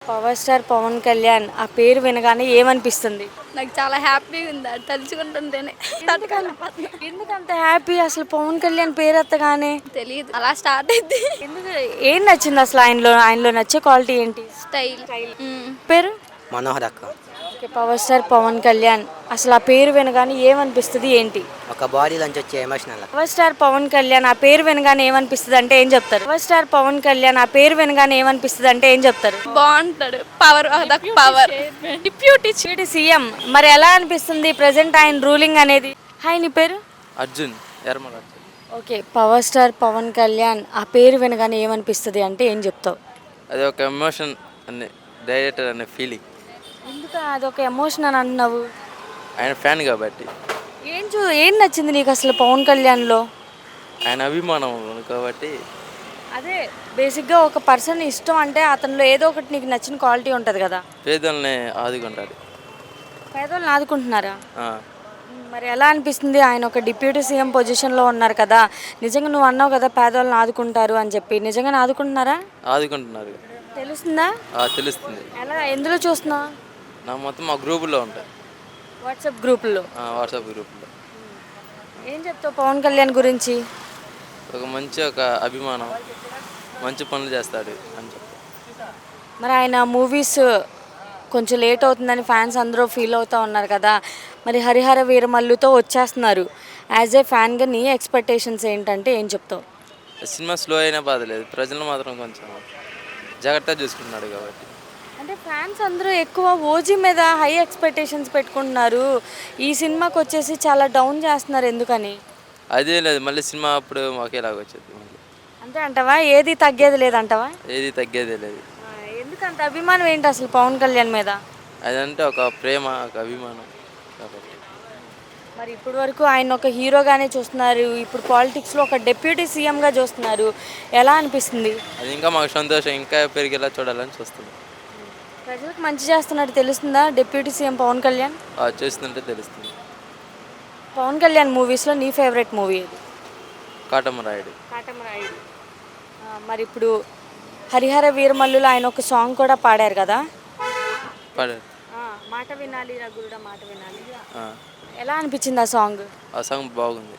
Power star Pawan Kalyan ఆ పేరు వినగానే ఏమనిపిస్తుంది? నాకు చాలా హ్యాపీగా ఉంది అది తలుచుకుంటుంటేనే. తట్టుకోలేకపోతున్నా. ఎందుకంత హ్యాపీ అసలు పవన్ కళ్యాణ్ పేరు ఎత్తగానే? తెలియదు అలా స్టార్ట్ అయింది. ఎందుకు? ఏం నచ్చింది అసలు ఆయనలో నచ్చే క్వాలిటీ ఏంటి? స్టైల్. పేరు? మనోహర్ అక్క. Okay, power star Pawan Kalyan అసలు ఆ పేరు వినగానే ఏమనిపిస్తుంది ఏంటి? ఒక బాడీ నుంచి వచ్చే emotional. Power star Pawan Kalyan ఆ పేరు వినగానే ఏమనిపిస్తుంది అంటే ఏం చెప్తారు? పవర్ స్టార్ పవన్ కళ్యాణ్ ఆ పేరు వినగానే ఏమనిపిస్తుంది అంటే ఏం చెప్తారు? బాగుంటాడు. పవర్ అదొక పవర్. డిప్యూటీ సీఎం మరి ఎలా అనిపిస్తుంది ప్రెసెంట్ ఆయన రూలింగ్ అనేది? హాయ్, నీ పేరు? అర్జున్ ఎర్మల్ Arjun. Okay, power star Pawan Kalyan ఆ పేరు వినగానే ఏమనిపిస్తుంది అంటే ఏం చెప్తావు? అది ఒక ఎమోషన్ అనే డైరెక్టర్ అనే ఫీలింగ్. ఎందుకు అదొక ఎమోషన్ అని అంటున్నావు? ఆయన ఫ్యాన్ కాబట్టి. ఏం నచ్చింది నీకు అసలు పవన్ కళ్యాణ్లో? ఆయన అభిమానం కాబట్టి. అదే బేసిక్గా ఒక పర్సన్ ఇష్టం అంటే అతనిలో ఏదో ఒకటి నీకు నచ్చిన క్వాలిటీ ఉంటుంది కదా. పేదల్ని ఆదుకుంటాడు. పేదోళ్ళని ఆదుకుంటున్నారా? ఆ. మరి ఎలా అనిపిస్తుంది? ఆయన ఒక డిప్యూటీ సీఎం పొజిషన్లో ఉన్నారు కదా, నిజంగా నువ్వు అన్నావు కదా పేదోళ్ళని ఆదుకుంటారు అని చెప్పి, నిజంగానే ఆదుకుంటున్నారా? ఆదుకుంటున్నారు. తెలుస్తుందా? తెలుస్తుంది. ఎలా, ఎందులో చూస్తున్నావు? నా మొత్తం మా గ్రూపుల్లో ఉంటాయి. వాట్సాప్ గ్రూపుల్లో? వాట్సాప్ గ్రూపుల్లో. ఏం చెప్తావు పవన్ కళ్యాణ్ గురించి? ఒక అభిమానం, మంచి పనులు చేస్తాడు అని చెప్తాను. మరి ఆయన మూవీస్ కొంచెం లేట్ అవుతుందని ఫ్యాన్స్ అందరూ ఫీల్ అవుతూ ఉన్నారు కదా, మరి హరిహర వీరమల్లుతో వచ్చేస్తున్నారు. యాజ్ ఏ ఫ్యాన్గా నీ ఎక్స్పెక్టేషన్స్ ఏంటంటే ఏం చెప్తావు? సినిమా స్లో అయినా బాధలేదు, ప్రజలు మాత్రం కొంచెం జాగ్రత్తగా చూసుకుంటున్నాడు కాబట్టి. అంటే ఫ్యాన్స్ అందరూ ఎక్కువ ఓజీ మీద హై ఎక్స్పెక్టేషన్స్ పెట్టుకుంటున్నారు, ఈ సినిమాకి వచ్చేసి చాలా డౌన్ చేస్తున్నారు, ఎందుకని? అదే లేదు, మళ్ళీ సినిమా అప్పుడు ఒకేలాగా వచ్చేది. అంతే అంటావా? ఏది తగ్గేది లేదంటావా? ఏది తగ్గేదే లేదు. ఎందుకంత అభిమానం ఏంటి అసలు పవన్ కళ్యాణ్ మీద? అదంటే ఒక ప్రేమ, ఒక అభిమానం కాబట్టి. మరి ఇప్పటి వరకు ఆయన ఒక హీరోగానే చూస్తున్నారు, ఇప్పుడు పాలిటిక్స్లో ఒక డిప్యూటీ సీఎంగా చూస్తున్నారు, ఎలా అనిపిస్తుంది? అది ఇంకా మాకు సంతోషం, ఇంకా పెరిగేలా చూడాలని చూస్తుంది. ప్రజలకు మంచి చేస్తున్నట్టు తెలుస్తుందా డిప్యూటీ సీఎం పవన్ కళ్యాణ్? చేస్తుంటే తెలుస్తుంది. పవన్ కళ్యాణ్ మూవీస్లో నీ ఫేవరెట్ మూవీ ఏది? కాటమరాయుడు. కాటమరాయుడు. మరి ఇప్పుడు హరిహర వీరమల్లులో ఆయన ఒక సాంగ్ కూడా పాడారు కదా, మాట వినాలి రఘురుడ మాట వినాలి, ఎలా అనిపించింది ఆ సాంగ్? ఆ సాంగ్ బాగుంది.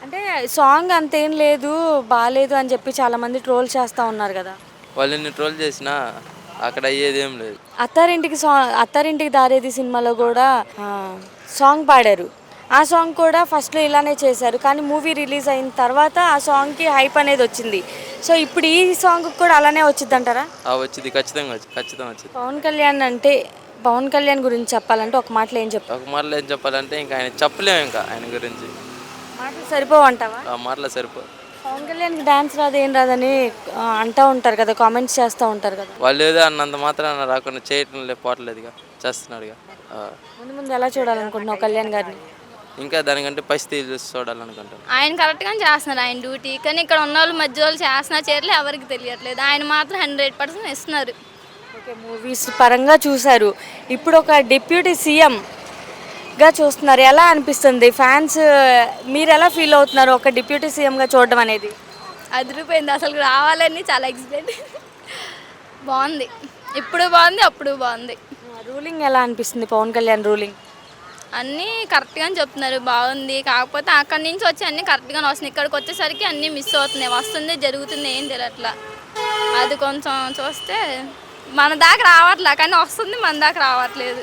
అంటే సాంగ్ అంతేం లేదు, బాగాలేదు అని చెప్పి చాలామంది ట్రోల్ చేస్తూ ఉన్నారు కదా. వాళ్ళని ట్రోల్ చేసినా అక్కడ అయ్యేదేం లేదు. అత్తారింటికి దారేది సినిమాలో కూడా సాంగ్ పాడారు. ఆ సాంగ్ కూడా ఫస్ట్లో ఇలానే చేశారు, కానీ మూవీ రిలీజ్ అయిన తర్వాత ఆ సాంగ్కి హైప్ అనేది వచ్చింది. సో ఇప్పుడు ఈ సాంగ్ కూడా అలానే వచ్చింది అంటారా? వచ్చింది, ఖచ్చితంగా వచ్చింది. పవన్ కళ్యాణ్ గురించి చెప్పాలంటే ఒక మాటలో ఏం చెప్పాలంటే ఇంకా ఆయన చెప్పలేము, ఇంకా ఆయన గురించి మాటలు సరిపోవు అంటావా? మాటలు సరిపో. పవన్ కళ్యాణ్కి డాన్స్ రాదు ఏం రాదని అంటూ ఉంటారు కదా, కామెంట్స్ చేస్తూ ఉంటారు కదా. వాళ్ళు ఏదో అన్నంత మాత్రాన రాకుండా చేయటం పోవట్లేదుగా, చేస్తున్నాడుగా. ముందు ఎలా చూడాలనుకుంటున్నావు కళ్యాణ్ గారిని? ఇంకా దానికంటే పరిస్థితి చూసి చూడాలనుకుంటాను. ఆయన కరెక్ట్గానే చేస్తున్నారు ఆయన డ్యూటీ, కానీ ఇక్కడ ఉన్న వాళ్ళు మధ్య వాళ్ళు చేస్తున్నారు చేయట్లేదు, ఎవరికి తెలియట్లేదు. ఆయన మాత్రం 100% ఇస్తున్నారు. ఓకే, మూవీస్ పరంగా చూశారు, ఇప్పుడు ఒక డిప్యూటీ సీఎంగా చూస్తున్నారు, ఎలా అనిపిస్తుంది? ఫ్యాన్స్ మీరు ఎలా ఫీల్ అవుతున్నారు ఒక డిప్యూటీ సీఎంగా చూడడం అనేది? అదిరిపోయింది, అసలు రావాలని చాలా ఎక్సైట్. బాగుంది, ఇప్పుడు బాగుంది, అప్పుడు బాగుంది. రూలింగ్ ఎలా అనిపిస్తుంది పవన్ కళ్యాణ్ రూలింగ్? అన్నీ కరెక్ట్గానే చెప్తున్నారు, బాగుంది. కాకపోతే అక్కడి నుంచి వచ్చి అన్నీ కరెక్ట్గానే వస్తున్నాయి, ఇక్కడికి వచ్చేసరికి అన్నీ మిస్ అవుతున్నాయి, వస్తుంది జరుగుతుంది ఏం తెలియట్లా. అది కొంచెం చూస్తే మన దాకా రావట్లే, కానీ వస్తుంది మన దాకా రావట్లేదు.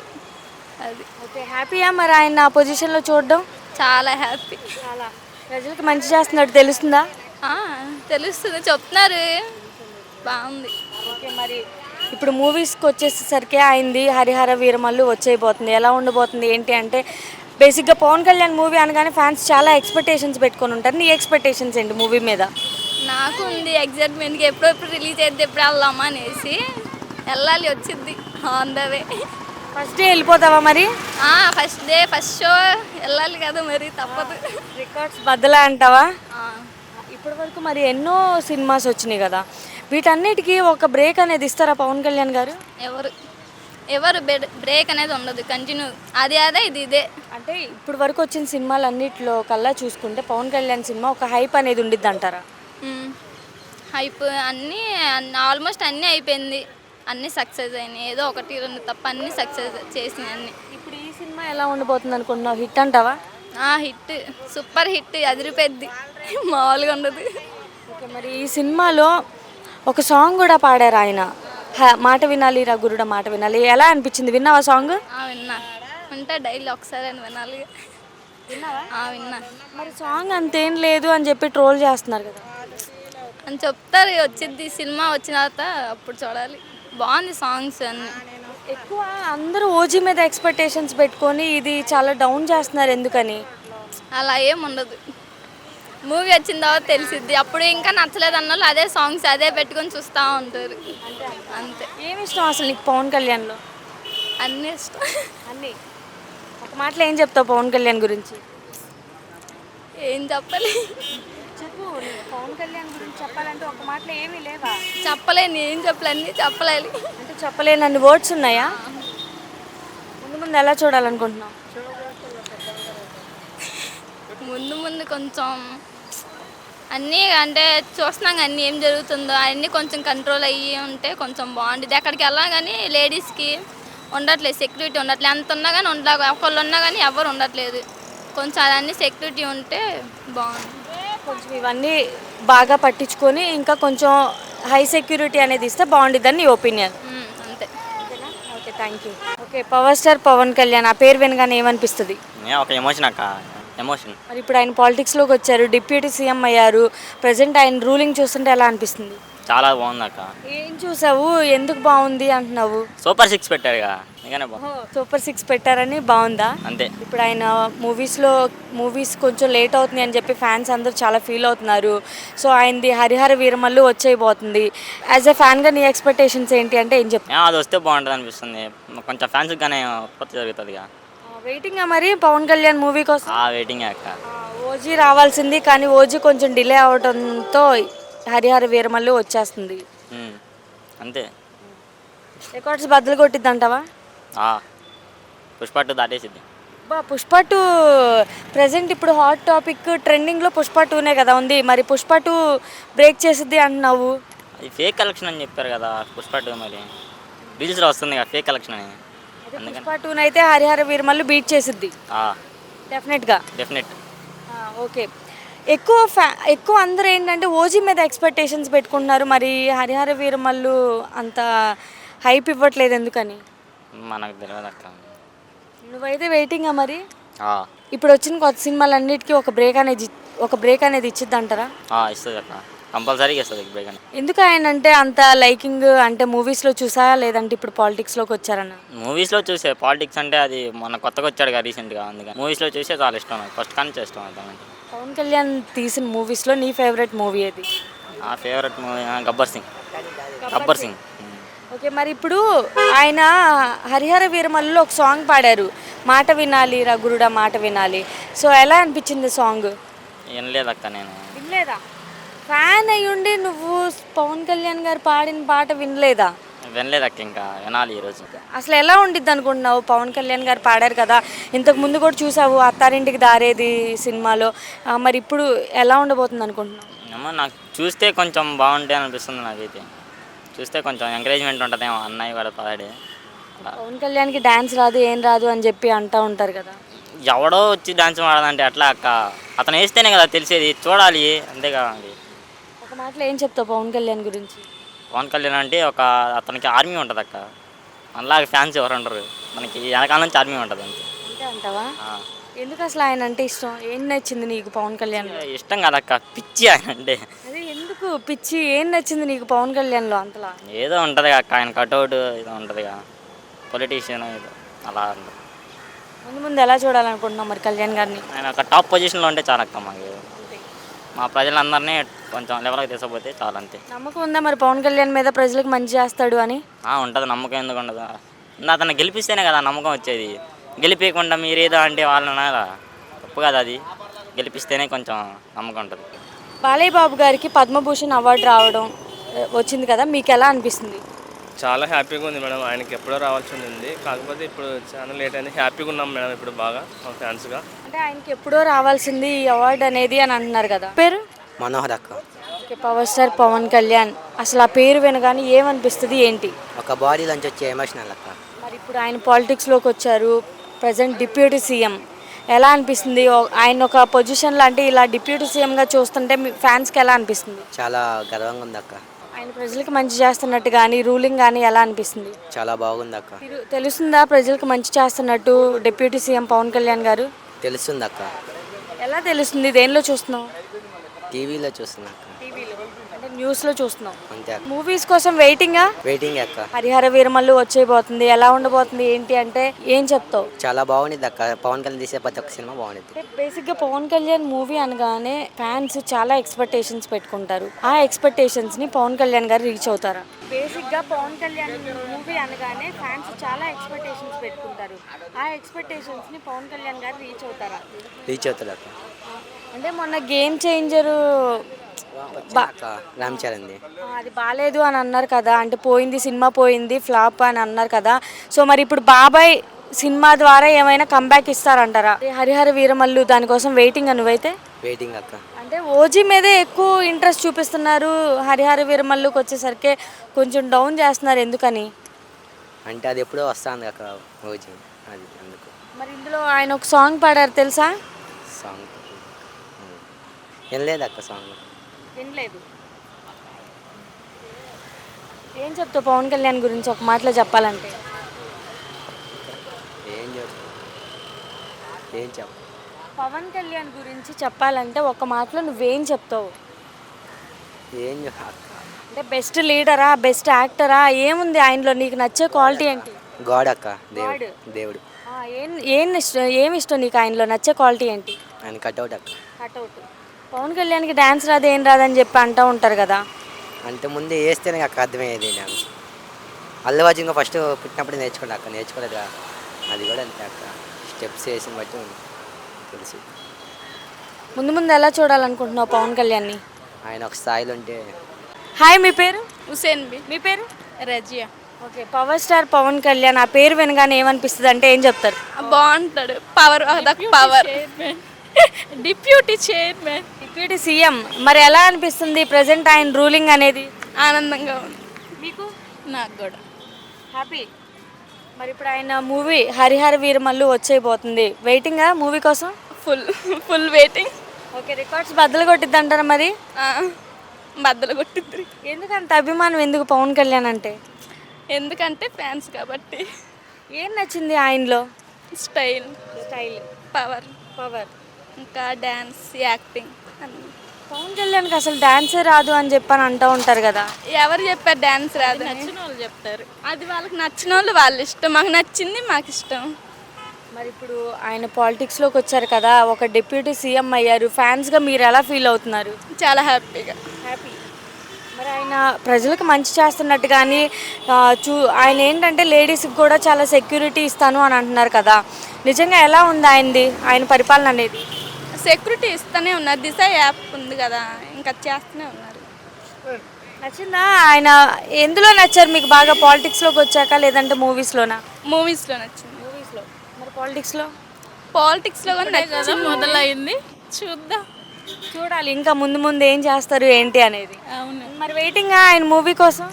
అది ఓకే, హ్యాపీయా మరి ఆయన ఆ పొజిషన్లో చూడడం? చాలా హ్యాపీ. చాలా ప్రజలకు మంచి చేస్తున్నట్టు తెలుస్తుందా? తెలుస్తుంది, చెప్తున్నారు, బాగుంది. ఓకే, మరి ఇప్పుడు మూవీస్కి వచ్చేసరికి అయింది హరిహర వీరమల్లు వచ్చేయబోతుంది, ఎలా ఉండబోతుంది ఏంటి అంటే బేసిక్గా పవన్ కళ్యాణ్ మూవీ అనగానే ఫ్యాన్స్ చాలా ఎక్స్పెక్టేషన్స్ పెట్టుకొని ఉంటారు, నీ ఎక్స్పెక్టేషన్స్ ఏంటి మూవీ మీద? నాకు ఉంది ఎగ్జైట్మెంట్గా, ఎప్పుడెప్పుడు రిలీజ్ అయితే ఎప్పుడు వెళ్దామా అనేసి. వెళ్ళాలి, వచ్చింది on the way. First day వెళ్ళిపోతావా మరి? ఫస్ట్ డే ఫస్ట్ షో వెళ్ళాలి కదా, మరి తప్పదు. రికార్డ్స్ బద్దలా అంటావా? ఇప్పటి వరకు మరి ఎన్నో సినిమాస్ వచ్చినాయి కదా, వీటన్నిటికీ ఒక బ్రేక్ అనేది ఇస్తారా పవన్ కళ్యాణ్ గారు? ఎవరు బ్రేక్ అనేది ఉండదు, కంటిన్యూ అదే ఇదే. అంటే ఇప్పటి వరకు వచ్చిన సినిమాలన్నిటిలో కల్లా చూసుకుంటే పవన్ కళ్యాణ్ సినిమా ఒక హైప్ అనేది ఉండిద్ది అంటారా? హైప్ అన్నీ ఆల్మోస్ట్ అన్నీ అయిపోయింది. అన్నీ సక్సెస్ అయినాయి. ఏదో ఒకటి రెండు తప్ప అన్నీ సక్సెస్ చేసినాయి అన్నీ. ఇప్పుడు ఈ సినిమా ఎలా ఉండబోతుంది అనుకుంటున్నావు? హిట్ అంటావా? హిట్, సూపర్ హిట్, అదిరిపోద్ది, మామూలుగా ఉండదు. ఓకే, మరి ఈ సినిమాలో ఒక సాంగ్ కూడా పాడారు ఆయన, మాట వినాలి రా గురుడ మాట వినాలి. ఎలా అనిపించింది? విన్నావా సాంగ్? విన్నా, ఉంటే డైలీ ఒకసారి అని వినాలి. విన్నా. మరి సాంగ్ అంతేం లేదు అని చెప్పి ట్రోల్ చేస్తున్నారు కదా. అని చెప్తారు, వచ్చింది సినిమా వచ్చిన తర్వాత అప్పుడు చూడాలి. బాగుంది సాంగ్స్ అన్నీ. ఎక్కువ అందరూ ఓజీ మీద ఎక్స్పెక్టేషన్స్ పెట్టుకొని ఇది చాలా డౌన్ చేస్తున్నారు, ఎందుకని? అలా ఏం ఉండదు, మూవీ వచ్చిన తర్వాత తెలిసిద్ది. అప్పుడు ఇంకా నచ్చలేదు అన్న వాళ్ళు అదే సాంగ్స్ అదే పెట్టుకొని చూస్తూ ఉంటారు. అంతే. ఏమి ఇష్టం అసలు నీకు పవన్ కళ్యాణ్లో? అన్నీ ఇష్టం. అన్నీ. ఒక మాటలో ఏం చెప్తావు పవన్ కళ్యాణ్ గురించి? ఏం చెప్పాలి? చెప్పు, పవన్ కళ్యాణ్ గురించి చెప్పాలంటే ఒక మాటలో ఏమీ లేవా? చెప్పలేను, ఏం చెప్పలే, అన్నీ చెప్పలేదు. అంటే చెప్పలేనన్ని వర్డ్స్ ఉన్నాయా? ముందు ముందు ఎలా చూడాలనుకుంటున్నావు? ముందు ముందు కొంచెం అన్నీ అంటే చూస్తున్నాం, అన్నీ ఏం జరుగుతుందో అన్నీ కొంచెం కంట్రోల్ అయ్యి ఉంటే కొంచెం బాగుంటుంది. ఎక్కడికి వెళ్ళా కానీ లేడీస్కి ఉండట్లేదు, సెక్యూరిటీ ఉండట్లేదు. ఎంత ఉన్నా కానీ ఒకళ్ళు ఉన్నా కానీ ఎవరు ఉండట్లేదు. కొంచెం అదన్నీ సెక్యూరిటీ ఉంటే బాగుంది. కొంచెం ఇవన్నీ బాగా పట్టించుకొని ఇంకా కొంచెం హై సెక్యూరిటీ అనేది ఇస్తే బాగుంటుందని నీ ఒపీనియన్? అంతే. Okay, thank you. Okay, power star Pawan Kalyan ఆ పేరు వినగానే ఏమనిపిస్తుంది? ఒక ఎమోషన్ అక్క, ఎమోషన్. మరి ఇప్పుడు ఆయన పాలిటిక్స్లోకి వచ్చారు, డిప్యూటీ సీఎం అయ్యారు. ప్రజెంట్ ఆయన రూలింగ్ చూస్తుంటే ఎలా అనిపిస్తుంది? చాలా బాగుంది అక్క. ఏం చూసావు, ఎందుకు బాగుంది అంటున్నావు? సూపర్ 6 పెట్టారుగా, అందుకనే సూపర్ 6 పెట్టారని బాగుందా? అంతే. ఇప్పుడు ఆయన మూవీస్ కొంచెం లేట్ అవుతుంది అని చెప్పి ఫ్యాన్స్ అందరూ చాలా ఫీల్ అవుతున్నారు. సో ఆయనది హరిహర వీరమల్లు వచ్చేయబోతుంది. యాజ్ ఎ ఫ్యాన్గా నీ ఎక్స్పెక్టేషన్స్ ఏంటి అంటే ఏం చెప్తావు? అది వస్తే బాగుంటుంది అనిపిస్తుంది. కొంచెం ఫ్యాన్స్ గానే ఉత్పత్తి జరుగుతుంది. వెయిటింగా మరి పవన్ కళ్యాణ్ మూవీ కోసం? వెయిటింగ్ అక్క. ఓజీ రావాల్సింది కానీ ఓజీ కొంచెం డిలే అవడంతో హరిహర వీరమల్లు వచ్చేస్తుంది. అంతే. రికార్డ్స్ బద్దలు కొట్టిద్ది అంటావా? పుష్ప 2 దాటేసిద్ది. పుష్ప 2 ప్రజెంట్ ఇప్పుడు హాట్ టాపిక్, ట్రెండింగ్లో పుష్ప 2నే కదా ఉంది. మరి పుష్ప 2 బ్రేక్ చేసిద్ది అంటున్నావు. అది ఫేక్ కలెక్షన్ అని చెప్పారు కదా పుష్ప 2. మరి రీల్స్లో వస్తుంది కదా ఫేక్ కలెక్షన్ అని. పుష్ప 2 అయితే హరిహర వీరమల్లు బీట్ చేసిద్ది డెఫినెట్గా. ఓకే, ఎక్కువ అందరూ ఏంటంటే ఓజీ మీద ఎక్స్పెక్టేషన్స్ పెట్టుకుంటున్నారు. మరి హరిహర వీరమల్లు అంత హైప్ ఇవ్వట్లేదు, ఎందుకని? మనకు తెలియదు అక్క. నువ్వైతే వెయిటింగా మరి? ఇప్పుడు వచ్చిన కొత్త సినిమాలన్నిటికీ ఒక బ్రేక్ అనేది ఇచ్చిద్ది అంటారా? ఇస్తుంది అక్క, కంపల్సరీగా ఇస్తుంది బ్రేక్ అని. ఎందుకు ఆయన అంటే అంత లైకింగ్? అంటే మూవీస్లో చూసా లేదంటే ఇప్పుడు పాలిటిక్స్లోకి వచ్చారన్న? మూవీస్లో చూసే, పాలిటిక్స్ అంటే అది మన కొత్తగా వచ్చాడు కదా రీసెంట్గా, అందుకని మూవీస్లో చూసే చాలా ఇష్టం నాకు. ఫస్ట్ కానీ ఇష్టం అవుతామంటే. పవన్ కళ్యాణ్ తీసిన మూవీస్లో నీ ఫేవరెట్ మూవీ ఏది? Favourite movie Gabbar Singh. Okay, మరి ఇప్పుడు ఆయన హరిహర వీరమల్లులో ఒక సాంగ్ పాడారు, మాట వినాలి రా గురుడా మాట వినాలి. సో ఎలా అనిపించింది సాంగ్? వినలేదక్క నేను. వినలేదా? ఫ్యాన్ అయ్యుండి నువ్వు పవన్ కళ్యాణ్ గారు పాడిన పాట వినలేదా? వినలేదక్క, ఇంకా వినాలి ఈరోజు. అసలు ఎలా ఉండిద్ది అనుకుంటున్నావు? పవన్ కళ్యాణ్ గారు పాడారు కదా, ఇంతకు ముందు కూడా చూసావు అత్తారింటికి దారేది సినిమాలో. మరి ఇప్పుడు ఎలా ఉండబోతుంది అనుకుంటున్నావు? నాకు చూస్తే కొంచెం బాగుంటే అనిపిస్తుంది. నాకైతే చూస్తే కొంచెం ఎంకరేజ్మెంట్ ఉంటుందేమో, అన్నయ్య కూడా పాడే. పవన్ కళ్యాణ్కి డ్యాన్స్ రాదు ఏం రాదు అని చెప్పి అంటూ ఉంటారు కదా. ఎవడో వచ్చి డ్యాన్స్ ఆడదంటే ఎట్లా అక్క? అతను వేస్తేనే కదా తెలిసేది, చూడాలి అంతేగా. ఒక మాటలో ఏం చెప్తావు పవన్ కళ్యాణ్ గురించి? పవన్ కళ్యాణ్ అంటే అతనికి ఆర్మీ ఉంటుంది అక్క. మనలాగా ఫ్యాన్స్ ఎవరు ఉండరు, మనకి వెనకాల నుంచి ఆర్మీ ఉంటుంది అంతే. అంతే అంటావా? ఎందుకు అసలు ఆయన అంటే ఇష్టం? ఏం నచ్చింది నీకు పవన్ కళ్యాణ్? ఇష్టం కదక్క, పిచ్చి ఆయన అంటే. అదే ఎందుకు పిచ్చి? ఏం నచ్చింది నీకు పవన్ కళ్యాణ్లో అంతలా? ఏదో ఉంటుంది అక్క, ఆయన కట్అవుట్ ఏదో ఉంటుంది, పొలిటీషియన్ ఏదో అలా ఉంటుంది. ముందు ఎలా చూడాలనుకుంటున్నాం మరి కళ్యాణ్ గారిని? ఆయన ఒక టాప్ పొజిషన్లో ఉంటే చాలా అక్క. మా ప్రజలందరినీ కొంచెం లెవెల్కి తీసుకుపోతే చాలా, అంతే. నమ్మకం ఉందా మరి పవన్ కళ్యాణ్ మీద ప్రజలకు మంచి చేస్తాడు అని? ఉంటుంది, నమ్మకం ఎందుకు ఉండదు? అతను గెలిపిస్తేనే కదా నమ్మకం వచ్చేది. గెలిపించకుండా మీరేదో అంటే వాళ్ళన తప్పు కదా, అది గెలిపిస్తేనే కొంచెం నమ్మకం ఉంటుంది. బాలయ్య బాబు గారికి పద్మభూషణ్ అవార్డు రావడం వచ్చింది కదా, మీకు ఎలా అనిపిస్తుంది? చాలా హ్యాపీగా ఉంది మేడం. ఆయనకి ఎప్పుడో రావాల్సి ఉంది, కాకపోతే ఇప్పుడు చాలా లేట్ అయింది. హ్యాపీగా ఉన్నాం మేడం ఇప్పుడు బాగా మా ఫ్యాన్స్గా. అంటే ఆయనకి ఎప్పుడో రావాల్సింది ఈ అవార్డు అనేది అని అంటున్నారు కదా. పేరు? మనోహర్ అక్క. Okay, power star Pawan Kalyan అసలు ఆ పేరు వినగానే ఏమనిపిస్తుంది ఏంటి? ఒక బాడీలోంచి వచ్చే ఎమోషనల్ అక్క. మరి ఇప్పుడు ఆయన పాలిటిక్స్లోకి వచ్చారు, ప్రజెంట్ డిప్యూటీ సీఎం. ఎలా అనిపిస్తుంది ఆయన ఒక పొజిషన్లో, అంటే ఇలా డిప్యూటీ సీఎంగా చూస్తుంటే మీ ఫ్యాన్స్కి ఎలా అనిపిస్తుంది? చాలా గర్వంగా ఉంది అక్క. ఆయన ప్రజలకు మంచి చేస్తున్నట్టు కానీ రూలింగ్ కానీ ఎలా అనిపిస్తుంది? చాలా బాగుంది అక్క. తెలుస్తుందా ప్రజలకు మంచి చేస్తున్నట్టు డిప్యూటీ సీఎం పవన్ కళ్యాణ్ గారు? తెలుస్తుంది అక్క. ఎలా తెలుస్తుంది? దేనిలో చూస్తున్నావు? టీవీలో చూస్తున్నా అక్క. టీవీలో అంటే న్యూస్లో చూస్తున్నావు. అంతే అక్క. మూవీస్ కోసం వెయిటింగా? వెయిటింగ్ అక్క. హరిహర వీరమల్లు వచ్చేయబోతుంది, ఎలా ఉండబోతుంది ఏంటి అంటే ఏం చెప్తావు? చాలా బాగుంది అక్క. పవన్ కళ్యాణ్ తీసే ప్రతి ఒక్క సినిమా బాగుంది. బేసిక్గా పవన్ కళ్యాణ్ మూవీ అనగానే ఫ్యాన్స్ చాలా ఎక్స్పెక్టేషన్స్ పెట్టుకుంటారు. ఆ ఎక్స్పెక్టేషన్స్ని పవన్ కళ్యాణ్ గారు రీచ్ అవుతారా? బేసిక్గా పవన్ కళ్యాణ్ మూవీ అనగానే ఫ్యాన్స్ చాలా ఎక్స్పెక్టేషన్స్ పెట్టుకుంటారు. ఆ ఎక్స్పెక్టేషన్స్ని పవన్ కళ్యాణ్ గారు రీచ్ అవుతారా? రీచ్ అవుతుంది అక్క. అంటే మొన్న గేమ్ చేంజరు అక్క రామ్ చరణ్ది. అది బాగాలేదు అని అన్నారు కదా, అంటే పోయింది, సినిమా పోయింది, ఫ్లాప్ అని అన్నారు కదా. సో మరి ఇప్పుడు బాబాయ్ సినిమా ద్వారా ఏమైనా కంబ్యాక్ ఇస్తారంటారా? హరిహర వీరమల్లు దానికోసం వెయిటింగ్. నువ్వైతే వెయిటింగ్ అక్క. అంటే ఓజీ మీదే ఎక్కువ ఇంట్రెస్ట్ చూపిస్తున్నారు, హరిహర వీరమల్లుకి వచ్చేసరికి కొంచెం డౌన్ చేస్తున్నారు, ఎందుకని? అంటే అది ఎప్పుడో వస్తుంది అక్క ఓజీ, అది అందుకు. మరి ఇందులో ఆయన ఒక సాంగ్ పాడారు తెలుసా? సాంగ్ ఏం లేదు అక్క. సాంగ్ వినలేదు. ఏం చెప్తావు పవన్ కళ్యాణ్ గురించి ఒక మాటలో చెప్పాలంటే? ఏం చెప్ప పవన్ కళ్యాణ్ గురించి చెప్పాలంటే ఒక మాటలో నువ్వేం చెప్తావు? ఏం చెప్ప అంటే బెస్ట్ లీడరా, బెస్ట్ యాక్టరా, ఏముంది ఆయనలో నీకు నచ్చే క్వాలిటీ ఏంటి? గాడ్ అక్క. దేవుడు. దేవుడు. ఏమి ఇష్టం నీకు ఆయనలో నచ్చే క్వాలిటీ ఏంటి? ఆయన కట్అవుట్ అక్క. కట్అవుట్. పవన్ కళ్యాణ్కి డ్యాన్స్ రాదు, ఏం రాదని చెప్పి అంటూ ఉంటారు కదా. అంటే ముందే వేస్తేనే అక్క అర్థమయ్యేది డ్యాన్స్. అల్లు అర్జున్ ఫస్ట్ పుట్టినప్పుడు నేర్చుకున్నా అక్క, నేర్చుకోలేదు. అది కూడా అంతే అక్క, స్టెప్స్ వేసిన బట్టి తెలుసు. ముందు ముందు ఎలా చూడాలనుకుంటున్నావు పవన్ కళ్యాణ్ని? ఆయన ఒక స్థాయిలో ఉంటే. హాయ్, మీ పేరు? హుసేన్ బి. మీ పేరు? Razia. Okay, power star Pawan Kalyan ఆ పేరు వినగానే ఏమనిపిస్తుంది అంటే ఏం చెప్తారు? బాగుంటాడు. Power power deputy chairman, deputy CM. మరి ఎలా అనిపిస్తుంది ప్రజెంట్ ఆయన రూలింగ్ అనేది? ఆనందంగా ఉంది. మీకు? నాకు కూడా హ్యాపీ. మరి ఇప్పుడు ఆయన మూవీ హరిహర వీరమల్లు వచ్చేయబోతుంది, వెయిటింగా మూవీ కోసం? Full waiting. ఓకే, రికార్డ్స్ బద్దలు కొట్టిద్ది అంటారా? మరి బద్దలు కొట్టిద్ది. ఎందుకు అంత అభిమానం ఎందుకు పవన్ కళ్యాణ్ అంటే? ఎందుకంటే ఫ్యాన్స్ కాబట్టి. ఏం నచ్చింది ఆయనలో? స్టైల్, పవర్, పవర్, ఇంకా డ్యాన్స్, యాక్టింగ్ అన్నీ. పవన్ కళ్యాణ్కి అసలు డాన్సే రాదు అని చెప్పని అంటూ ఉంటారు కదా. ఎవరు చెప్పారు డ్యాన్స్ రాదు? నచ్చిన వాళ్ళు చెప్తారు. అది వాళ్ళకి నచ్చిన వాళ్ళు వాళ్ళ ఇష్టం, మాకు నచ్చింది మాకు ఇష్టం. మరి ఇప్పుడు ఆయన పాలిటిక్స్లోకి వచ్చారు కదా, ఒక డిప్యూటీ సీఎం అయ్యారు, ఫ్యాన్స్గా మీరు ఎలా ఫీల్ అవుతున్నారు? చాలా హ్యాపీగా. హ్యాపీ. మరి ఆయన ప్రజలకు మంచి చేస్తున్నట్టు కానీ ఆయన ఏంటంటే లేడీస్కి కూడా చాలా సెక్యూరిటీ ఇస్తాను అని అంటున్నారు కదా, నిజంగా ఎలా ఉంది ఆయన పరిపాలన అనేది? సెక్యూరిటీ ఇస్తూనే ఉన్నారు. దిశ యాప్ ఉంది కదా, ఇంకా చేస్తూనే ఉన్నారు. నచ్చిందా ఆయన? ఎందులో నచ్చారు మీకు బాగా, పాలిటిక్స్లోకి వచ్చాక లేదంటే మూవీస్లోనా? మూవీస్లో నచ్చింది. మూవీస్లో. మరి పాలిటిక్స్లో కూడా నచ్చింది. మొదలైంది, చూద్దాం, చూడాలి ఇంకా ముందు ముందు ఏం చేస్తారు ఏంటి అనేది. అవును. మరి వెయిటింగ్ ఆయన మూవీ కోసం?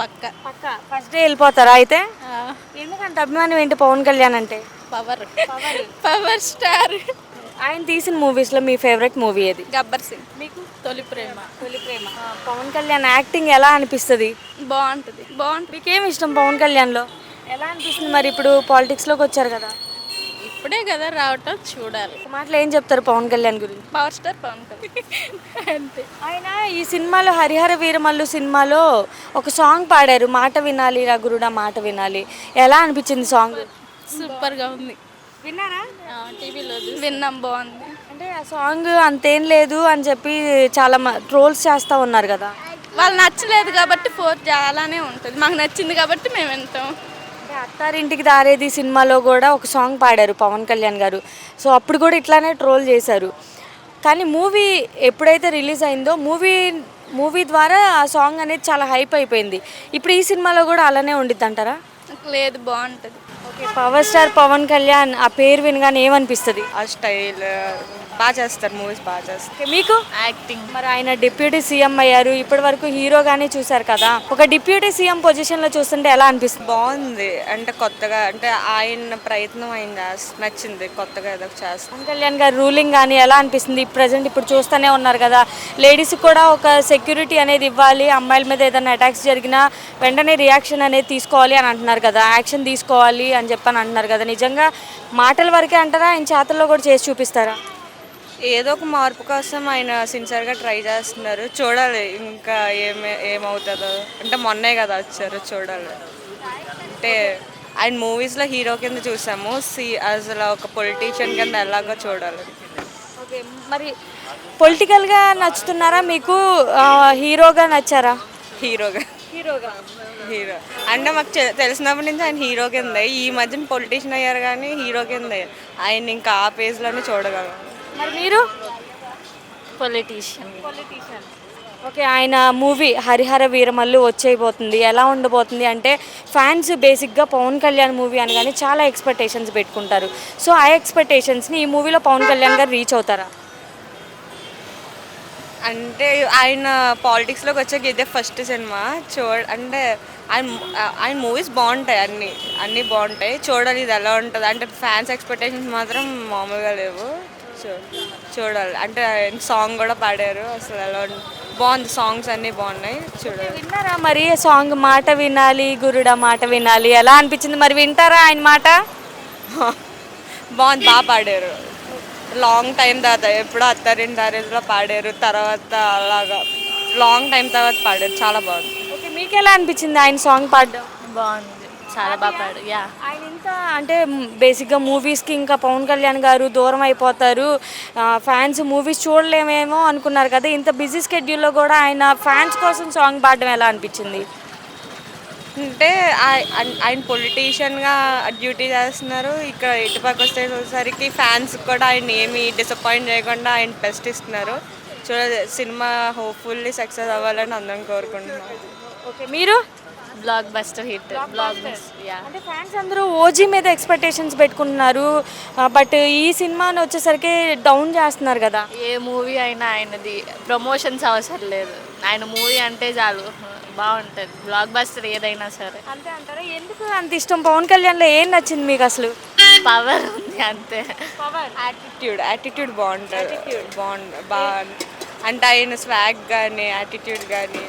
పక్క ఫస్ట్ డే వెళ్ళిపోతారా అయితే? ఎందుకంటే అభిమానం ఏంటి పవన్ కళ్యాణ్ అంటే? Power star. ఆయన తీసిన మూవీస్లో మీ ఫేవరెట్ మూవీ ఏది? గబ్బర్ సింగ్. మీకు? తొలి ప్రేమ. పవన్ కళ్యాణ్ యాక్టింగ్ ఎలా అనిపిస్తుంది? బాగుంటుంది. మీకేమి ఇష్టం పవన్ కళ్యాణ్లో? ఎలా అనిపిస్తుంది మరి ఇప్పుడు పాలిటిక్స్లోకి వచ్చారు కదా? ఇప్పుడే కదా రావటం, చూడాలి. ఒక మాటలో ఏం చెప్తారు పవన్ కళ్యాణ్ గురించి? పవర్ స్టార్ పవన్ కళ్యాణ్ అంతే. ఆయన ఈ సినిమాలో హరిహర వీరమల్లు సినిమాలో ఒక సాంగ్ పాడారు, మాట వినాలి రగురుడా మాట వినాలి. ఎలా అనిపించింది సాంగ్? సూపర్గా ఉంది. విన్నారా? టీవీలో విన్నాం, బాగుంది. అంటే ఆ సాంగ్ అంతేం లేదు అని చెప్పి చాలా ట్రోల్స్ చేస్తూ ఉన్నారు కదా. వాళ్ళు నచ్చలేదు కాబట్టి అలానే ఉంటుంది. మాకు నచ్చింది కాబట్టి మేము వింటాం. అంటే అత్తారింటికి దారేది సినిమాలో కూడా ఒక సాంగ్ పాడారు పవన్ కళ్యాణ్ గారు. సో అప్పుడు కూడా ఇట్లానే ట్రోల్ చేశారు. కానీ మూవీ ఎప్పుడైతే రిలీజ్ అయిందో మూవీ ద్వారా ఆ సాంగ్ అనేది చాలా హైప్ అయిపోయింది. ఇప్పుడు ఈ సినిమాలో కూడా అలానే ఉండిద్ది అంటారా? లేదు, బాగుంటుంది. Okay, power star Pawan Kalyan ఆ పేరు వినగానే ఏమనిపిస్తుంది? ఆ స్టైల్ బాగా చేస్తారు, మూవీస్ బాగా చేస్తారు. ఓకే, మీకు యాక్టింగ్ మరి ఆయన డిప్యూటీ సీఎం అయ్యారు, ఇప్పటి వరకు హీరోగానే చూశారు కదా, ఒక డిప్యూటీ సీఎం పొజిషన్లో చూస్తుంటే ఎలా అనిపిస్తుంది? బాగుంది, అంటే కొత్తగా, అంటే ఆయన ప్రయత్నం ఆయన నచ్చింది, కొత్తగా ఏదో చేస్తారు. పవన్ కళ్యాణ్ గారి రూలింగ్ కానీ ఎలా అనిపిస్తుంది? ప్రజెంట్ ఇప్పుడు చూస్తూనే ఉన్నారు కదా, లేడీస్ కూడా ఒక సెక్యూరిటీ అనేది ఇవ్వాలి, అమ్మాయిల మీద ఏదైనా అటాక్స్ జరిగినా వెంటనే రియాక్షన్ అనేది తీసుకోవాలి అని అంటున్నారు కదా, యాక్షన్ తీసుకోవాలి అని చెప్పని అంటున్నారు కదా, నిజంగా మాటల వరకే అంటారా, ఆయన చేతల్లో కూడా చేసి చూపిస్తారా? ఏదో ఒక మార్పు కోసం ఆయన సిన్సియర్గా ట్రై చేస్తున్నారు, చూడాలి ఇంకా ఏమవుతుందో. అంటే మొన్నే కదా వచ్చారు, చూడాలి. అంటే ఆయన మూవీస్లో హీరో కింద చూసాము, అసలు ఒక పొలిటీషియన్ కింద ఎలాగో చూడాలి. ఓకే, మరి పొలిటికల్గా నచ్చుతున్నారా మీకు, హీరోగా నచ్చారా? హీరోగా హీరో అంటే మాకు తెలిసినప్పటి నుంచి ఆయన హీరో కింద, ఈ మధ్యన పొలిటీషియన్ అయ్యారు కానీ హీరో కింద ఆయన ఇంకా ఆ పేజ్లోనే చూడగలం. మరి మీరు? పొలిటీషియన్. ఓకే, ఆయన మూవీ హరిహర వీరమల్లు వచ్చేయబోతుంది, ఎలా ఉండబోతుంది అంటే ఫ్యాన్స్ బేసిక్గా పవన్ కళ్యాణ్ మూవీ అనగానే చాలా ఎక్స్పెక్టేషన్స్ పెట్టుకుంటారు. సో ఆ ఎక్స్పెక్టేషన్స్ని ఈ మూవీలో పవన్ కళ్యాణ్ గారు రీచ్ అవుతారా? అంటే ఆయన పాలిటిక్స్లోకి వచ్చాక ఇదే ఫస్ట్ సినిమా అంటే ఆయన మూవీస్ బాగుంటాయి, అన్నీ బాగుంటాయి, చూడాలి ఇది ఎలా ఉంటుంది. అంటే ఫ్యాన్స్ ఎక్స్పెక్టేషన్స్ మాత్రం మామూలుగా లేవు, చూడాలి. అంటే ఆయన సాంగ్ కూడా పాడారు, అసలు ఎలా బాగుంది, సాంగ్స్ అన్నీ బాగున్నాయి, చూడాలి. విన్నారా మరి సాంగ్ మాట వినాలి గురుడా మాట వినాలి, ఎలా అనిపించింది? మరి వింటారా ఆయన మాట? బాగుంది, బాగా పాడారు. లాంగ్ టైం తర్వాత ఎప్పుడో అత్తారింటి దారేజ్లో పాడారు, తర్వాత అలాగా లాంగ్ టైం తర్వాత పాడారు, చాలా బాగుంది. ఓకే, మీకు ఎలా అనిపించింది ఆయన సాంగ్ పాడడం? బాగుంది, చాలా బాగా పాడు. యా, ఆయన ఇంత అంటే బేసిక్గా మూవీస్కి ఇంకా పవన్ కళ్యాణ్ గారు దూరం అయిపోతారు, ఫ్యాన్స్ మూవీస్ చూడలేమేమో అనుకున్నారు కదా, ఇంత బిజీ స్కెడ్యూల్లో కూడా ఆయన ఫ్యాన్స్ కోసం సాంగ్ పాడడం ఎలా అనిపించింది? అంటే ఆయన పొలిటీషియన్గా డ్యూటీ చేస్తున్నారు, ఇక్కడ ఇటుపక్క వచ్చేసరికి ఫ్యాన్స్ కూడా ఆయన ఏమి డిసప్పాయింట్ చేయకుండా ఆయన బెస్ట్ ఇస్తున్నారు. సినిమా హోప్ఫుల్లీ సక్సెస్ అవ్వాలని అందరం కోరుకుంటున్నాం. ఓకే, మీరు? Block buster hit. Block buster. Yeah, అంటే ఫ్యాన్స్ అందరూ ఓజీ మీద ఎక్స్పెక్టేషన్స్ పెట్టుకుంటున్నారు, బట్ ఈ సినిమాని వచ్చేసరికి డౌన్ చేస్తున్నారు కదా. ఏ మూవీ అయినా ఆయనది ప్రమోషన్స్ అవసరం లేదు, ఆయన మూవీ అంటే చాలు బాగుంటుంది, బ్లాక్ బస్టర్ ఏదైనా సరే. అంతే అంటారా? ఎందుకు అంత ఇష్టం పవన్ కళ్యాణ్లో? ఏం నచ్చింది మీకు అసలు? పవర్ ఉంది అంతే. యాటిట్యూడ్ బాగుంటుంది, బాగా అంటే ఆయన స్వాగ్ కానీ యాటిట్యూడ్ కానీ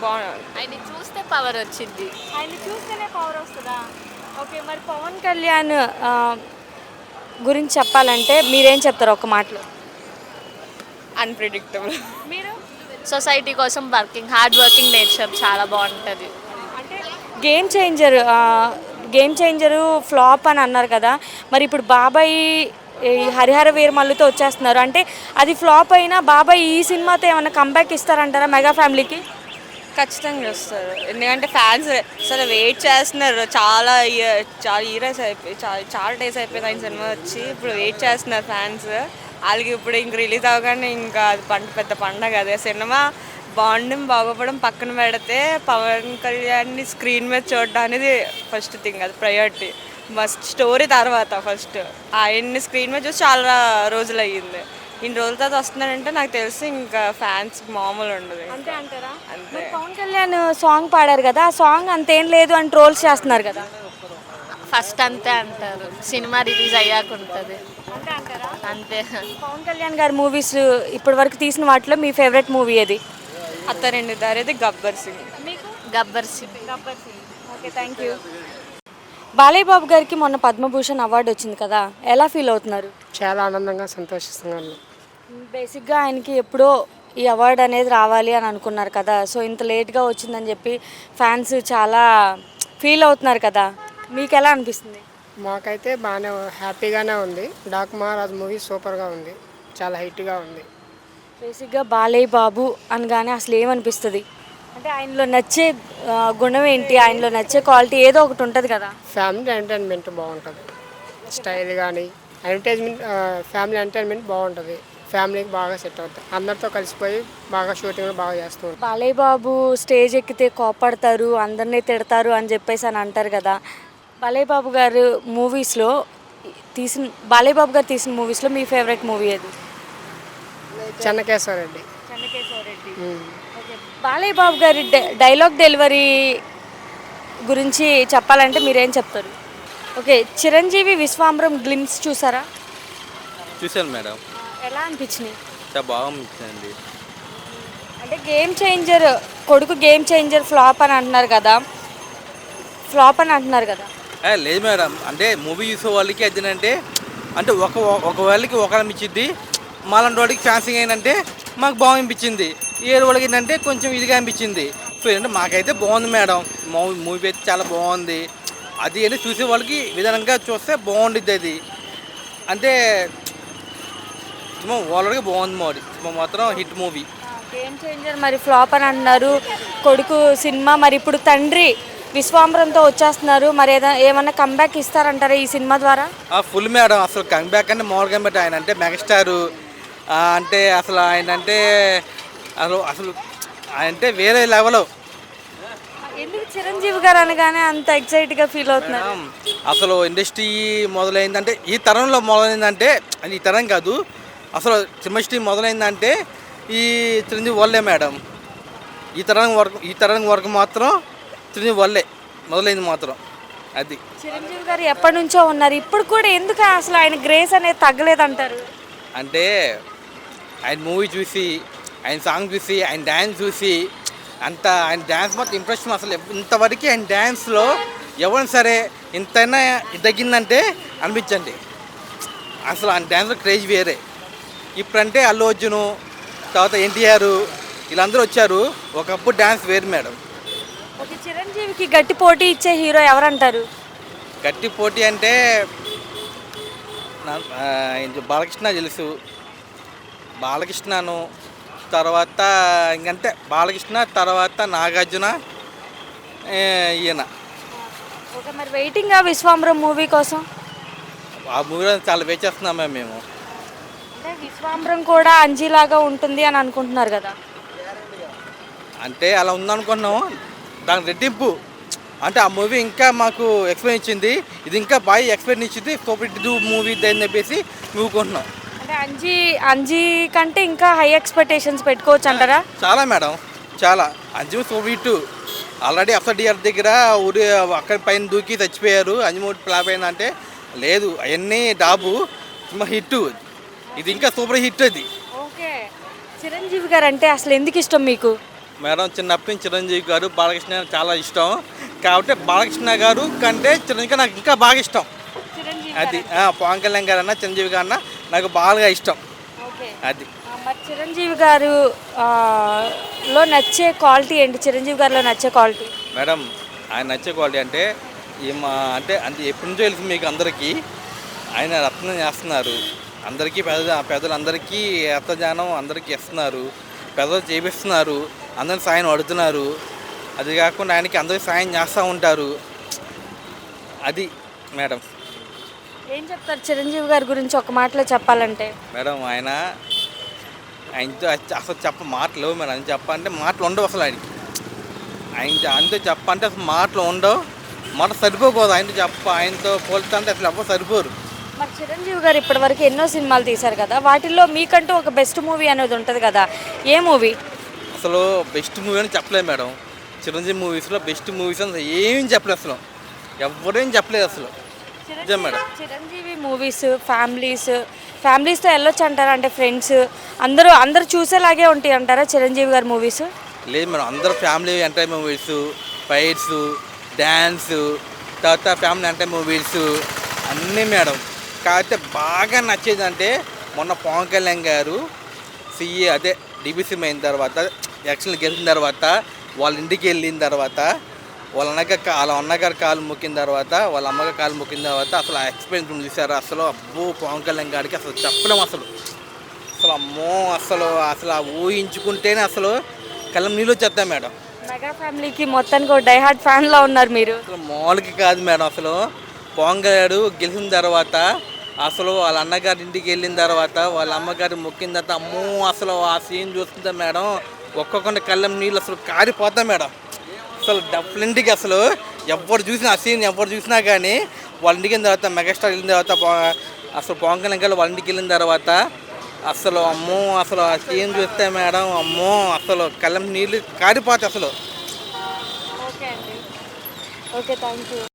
బాగుంది. ఆయన చూస్తే పవర్ వచ్చింది. ఆయన చూస్తేనే పవర్ వస్తుందా? ఓకే, మరి పవన్ కళ్యాణ్ గురించి చెప్పాలంటే మీరేం చెప్తారు ఒక మాటలో? అన్ప్రిడిక్టబుల్. మీరు? సొసైటీ కోసం హార్డ్ వర్కింగ్ నేచర్ చాలా బాగుంటుంది. అంటే గేమ్ చేంజరు ఫ్లాప్ అని అన్నారు కదా, మరి ఇప్పుడు బాబాయ్ ఈ హరిహర వీరమల్లుతో వచ్చేస్తున్నారు, అంటే అది ఫ్లాప్ అయినా బాబాయ్ ఈ సినిమాతో ఏమైనా కంబ్యాక్ ఇస్తారంటారా మెగా ఫ్యామిలీకి? ఖచ్చితంగా వస్తారు, ఎందుకంటే ఫ్యాన్స్ అసలు వెయిట్ చేస్తున్నారు, చాలా ఇయర్స్ అయిపోయి చాలా డేస్ అయిపోయింది ఆయన సినిమా వచ్చి, ఇప్పుడు వెయిట్ చేస్తున్నారు ఫ్యాన్స్. వాళ్ళకి ఇప్పుడు ఇంక రిలీజ్ అవ్వగానే ఇంకా అది పెద్ద పండగ. అదే సినిమా బాండింగ్ బాగోపడం పక్కన పెడితే పవన్ కళ్యాణ్ని స్క్రీన్ మీద చూడడం అనేది ఫస్ట్ థింగ్, అది ప్రయారిటీ. మస్ట్ స్టోరీ తర్వాత ఫస్ట్ ఆయన్ని స్క్రీన్ మీద చూసి చాలా రోజులు అయ్యింది, ఇన్ని రోజుల తర్వాత వస్తున్నాడంటే నాకు తెలిసి ఇంకా ఫ్యాన్స్ మామూలు ఉండదు. అంతే అంటారా? అంతే. పవన్ కళ్యాణ్ సాంగ్ పాడారు కదా, ఆ సాంగ్ అంతేం లేదు అని ట్రోల్స్ చేస్తున్నారు కదా. ఫస్ట్ అంతే అంటారు, సినిమా రిలీజ్ అయ్యాక ఉంటుంది. అంతే అంటారా? అంతే. పవన్ కళ్యాణ్ గారి మూవీస్ ఇప్పటి వరకు తీసిన వాటిలో మీ ఫేవరెట్ మూవీ ఏది? అత్తారింటి దారేది, గబ్బర్ సింగ్. మీకు? Gabbar Singh. Okay, thank you. Balayya Babu గారికి మొన్న పద్మభూషణ్ అవార్డు వచ్చింది కదా, ఎలా ఫీల్ అవుతున్నారు? చాలా ఆనందంగా సంతోషిస్తున్నాను. బేసిక్గా ఆయనకి ఎప్పుడో ఈ అవార్డు అనేది రావాలి అని అనుకున్నారు కదా, సో ఇంత లేట్గా వచ్చిందని చెప్పి ఫ్యాన్స్ చాలా ఫీల్ అవుతున్నారు కదా, మీకు ఎలా అనిపిస్తుంది? మాకైతే బాగానే హ్యాపీగానే ఉంది. డాక్ మహారాజ్ మూవీ సూపర్గా ఉంది, చాలా హిట్గా ఉంది. బేసిక్గా బాలయ్య బాబు అనగానే అసలు ఏమనిపిస్తుంది? అంటే ఆయనలో నచ్చే గుణం ఏంటి, ఆయనలో నచ్చే క్వాలిటీ ఏదో ఒకటి ఉంటుంది కదా. ఫ్యామిలీ ఎంటర్టైన్మెంట్ బాగుంటుంది, స్టైల్ కానీ ఫ్యామిలీ ఎంటర్టైన్మెంట్ బాగుంటుంది, ఫ్యామిలీకి బాగా సెట్ అవుతుంది, అందరితో కలిసిపోయి బాగా షూటింగ్లో బాగా చేస్తూ ఉంటారు. బాలయ్య బాబు స్టేజ్ ఎక్కితే కోపడతారు, అందరినీ తిడతారు అని చెప్పేసి అని అంటారు కదా, బాలయ్య బాబు గారు తీసిన మూవీస్లో మీ ఫేవరెట్ మూవీ ఏది? చెన్నకేశ్వరరెడ్డి. చెన్నకేశవరెడ్డి. ఓకే. బాలయ్య బాబు గారి డైలాగ్ డెలివరీ గురించి చెప్పాలంటే మీరేం చెప్తారు? ఓకే, చిరంజీవి విశ్వాంబరం గ్లిమ్స్ చూసారా? చూశాను మేడం, ఎలా అనిపించినాయి? చాలా బాగా అనిపించింది. అంటే గేమ్ చేంజర్, కొడుకు గేమ్ చేంజర్ ఫ్లాప్ అని అంటున్నారు కదా, ఫ్లాప్ అని అంటున్నారు కదా. లేదు మేడం, అంటే మూవీ చూసే వాళ్ళకి అదేనంటే అంటే ఒక వాళ్ళకి ఒక అనిపించింది, మాలాంటి వాడికి ఛాన్సింగ్ ఏంటంటే మాకు బాగా అనిపించింది, ఏడు వాళ్ళకి ఏంటంటే కొంచెం ఇదిగా అనిపించింది. సో ఏంటంటే మాకైతే బాగుంది మేడం, మూవీ అయితే చాలా బాగుంది. అది అంటే చూసే వాళ్ళకి విధానంగా చూస్తే బాగుండిద్ది అది. అంటే వాళ్ళకి బాగుంది మోడీ మాత్రం హిట్ మూవీ. గేమ్ చేంజర్ మరి ఫ్లాప్ అని అంటున్నారు. కొడుకు సినిమా మరి ఇప్పుడు తండ్రి విశ్వాంబరంతో వచ్చేస్తున్నారు, మరి ఏమన్నా కంబ్యాక్ ఇస్తారంటారా ఈ సినిమా ద్వారా? ఫుల్ మేడం, అసలు కంబ్యాక్ అంటే మామూలుగా బట్టి ఆయన అంటే మెగాస్టారు, అంటే అసలు ఆయన అంటే అసలు ఆయన అంటే వేరే లెవెల్. ఎందుకు చిరంజీవి గారు అనగానే అంత ఎక్సైట్గా ఫీల్ అవుతున్నారు? అసలు ఇండస్ట్రీ మొదలైందంటే ఈ తరంలో మొదలైందంటే, అది ఈ తరం కాదు, అసలు ఇండస్ట్రీ మొదలైందంటే ఈ చిరంజీవి వల్లే మేడం. ఈ తరం వరకు మాత్రం చిరంజీవి వల్లే మొదలైంది మాత్రం అది. చిరంజీవి గారు ఎప్పటి నుంచో ఉన్నారు, ఇప్పుడు కూడా ఎందుకు అసలు ఆయన గ్రేస్ అనేది తగ్గలేదంటారు? అంటే ఆయన మూవీ చూసి, ఆయన సాంగ్ చూసి, ఆయన డ్యాన్స్ చూసి, అంత ఆయన డ్యాన్స్ మొత్తం ఇంప్రెషన్. అసలు ఇంతవరకు ఆయన డ్యాన్స్లో ఎవరైనా సరే ఇంతైనా తగ్గిందంటే అనిపించండి. అసలు ఆయన డ్యాన్స్లో క్రేజ్ వేరే. ఇప్పుడంటే అల్లు అర్జున్, తర్వాత ఎన్టీఆర్ వీళ్ళందరూ వచ్చారు, ఒకప్పుడు డ్యాన్స్ వేరు మేడం. ఓకే, చిరంజీవికి గట్టి పోటీ ఇచ్చే హీరో ఎవరంటారు? గట్టి పోటీ అంటే బాలకృష్ణ తెలుసు, బాలకృష్ణను తర్వాత ఇంకంతే, బాలకృష్ణ తర్వాత నాగార్జున, ఈయన. ఓకే, మరి వెయిటింగ్ ఆ విశ్వాంబరం మూవీ కోసం? ఆ మూవీలో చాలా వెయిట్ చేస్తున్నాం మేము. అంటే విశ్వాంబరం కూడా అంజీలాగా ఉంటుంది అని అనుకుంటున్నారు కదా? అంటే అలా ఉందనుకున్నాము, దానికి రెట్టింపు. అంటే ఆ మూవీ ఇంకా మాకు ఎక్స్పీరియన్స్ ఇచ్చింది, ఇది ఇంకా బాగా ఎక్స్పీరియన్స్ ఇచ్చింది, సూపర్ హిట్ మూవీ అని చెప్పేసి మూవుకుంటున్నాం. అంటే అంజీ కంటే ఇంకా హై ఎక్స్పెక్టేషన్స్ పెట్టుకోవచ్చు అంటారా? చాలా మేడం, చాలా. Anji super hit. ఆల్రెడీ ఎఫ్ఆర్డిఆర్ దగ్గర ఊరి అక్కడి పైన దూకి చచ్చిపోయారు, అంజీ మూవీ ఫ్లాప్ అయిందంటే లేదు, అవన్నీ డాబు హిట్, ఇది ఇంకా సూపర్ హిట్ అది. ఓకే, చిరంజీవి గారు అంటే అసలు ఎందుకు ఇష్టం మీకు? మేడం చిన్నప్పటి నుంచి చిరంజీవి గారు, బాలకృష్ణ చాలా ఇష్టం, కాబట్టి బాలకృష్ణ గారు కంటే చిరంజీవి నాకు ఇంకా బాగా ఇష్టం. అది పవన్ కళ్యాణ్ గారు అన్న, చిరంజీవి గారు అన్న నాకు బాగా ఇష్టం. అది మరి చిరంజీవి గారు లో నచ్చే క్వాలిటీ ఏంటి? చిరంజీవి గారిలో నచ్చే క్వాలిటీ మేడం, ఆయన నచ్చే క్వాలిటీ అంటే అంటే ఎప్పటి నుంచో తెలుసు మీకు అందరికీ, ఆయన రత్నం చేస్తున్నారు, అందరికీ పెద్దలందరికీ రక్తదానం అందరికీ ఇస్తున్నారు, పెద్దలు చేపిస్తున్నారు, అందరికి సాయం అడుగుతున్నారు. అది కాకుండా ఆయనకి అందరికి సాయం చేస్తూ ఉంటారు. అది మేడం. ఏం చెప్తారు చిరంజీవి గారి గురించి ఒక మాటలో చెప్పాలంటే? మేడం ఆయనతో అసలు మాటలు మేడం, ఆయన చెప్పాలంటే మాటలు ఉండవు అసలు ఆయనకి. ఆయనతో చెప్పంటే అసలు మాటలు ఉండవు, మాట సరిపోకూడదు. ఆయనతో పోల్చుతుంటే అసలు ఎవరు సరిపోరు. మరి చిరంజీవి గారు ఇప్పటివరకు ఎన్నో సినిమాలు తీశారు కదా, వాటిల్లో మీకంటూ ఒక బెస్ట్ మూవీ అనేది ఉంటుంది కదా, ఏ మూవీ? అసలు బెస్ట్ మూవీ అని చెప్పలేదు మేడం. చిరంజీవి మూవీస్లో బెస్ట్ మూవీస్ అని ఏం చెప్పలేదు, అసలు ఎవరేం చెప్పలేదు అసలు. మేడం చిరంజీవి మూవీస్ ఫ్యామిలీస్తో వెళ్ళొచ్చు అంటారా? అంటే ఫ్రెండ్స్ అందరూ చూసేలాగే ఉంటాయి అంటారా చిరంజీవి గారి మూవీస్? లేదు మేడం, అందరూ family entertain movies, fights, dance, తర్వాత ఫ్యామిలీ ఎంటర్టైన్ మూవీస్ అన్నీ మేడం. కాకపోతే బాగా నచ్చేది అంటే మొన్న పవన్ కళ్యాణ్ గారు అదే డిబిసి అయిన తర్వాత, ఎలక్షన్లు గెలిచిన తర్వాత, వాళ్ళ ఇంటికి వెళ్ళిన తర్వాత, వాళ్ళ అన్నగారు కాలు మొక్కిన తర్వాత, వాళ్ళ అమ్మగారు కాలు మొక్కిన తర్వాత అసలు ఆ ఎక్స్పీరియన్స్ చూసారు. అసలు అబ్బో పవన్ కళ్యాణ్ గారికి అసలు చెప్పలేము, అసలు అమ్మో అసలు ఆ ఊహించుకుంటేనే అసలు కళ్ళం నీళ్ళు వచ్చేస్తాయి మేడం. మెగా ఫ్యామిలీకి మొత్తానికి ఒక డైహార్డ్ ఫ్యాన్లో ఉన్నారు మీరు. అసలు మామూలుగా కాదు మేడం. అసలు పవన్ గారు గెలిచిన తర్వాత, అసలు వాళ్ళ అన్నగారి ఇంటికి వెళ్ళిన తర్వాత, వాళ్ళ అమ్మగారు మొక్కిన తర్వాత, అమ్మో అసలు ఆ సీన్ చూస్తుంటే మేడం ఒక్కొక్కటి కళ్ళం నీళ్ళు అసలు కారిపోతాయి మేడం. అసలు డెఫినెట్గా అసలు ఎవరు చూసినా ఆ సీన్ ఎవరు చూసినా కానీ వాళ్ళ ఇంటికి వెళ్ళిన తర్వాత, మెగాస్టార్ వెళ్ళిన తర్వాత, అసలు పవన్ కళ్యాణ్ గారు వాళ్ళ ఇంటికి వెళ్ళిన తర్వాత అసలు అమ్మో అసలు ఆ సీన్ చూస్తే మేడం అమ్మో అసలు కళ్ళం నీళ్ళు కారిపోతాయి అసలు. ఓకే అండి. Okay, thank you.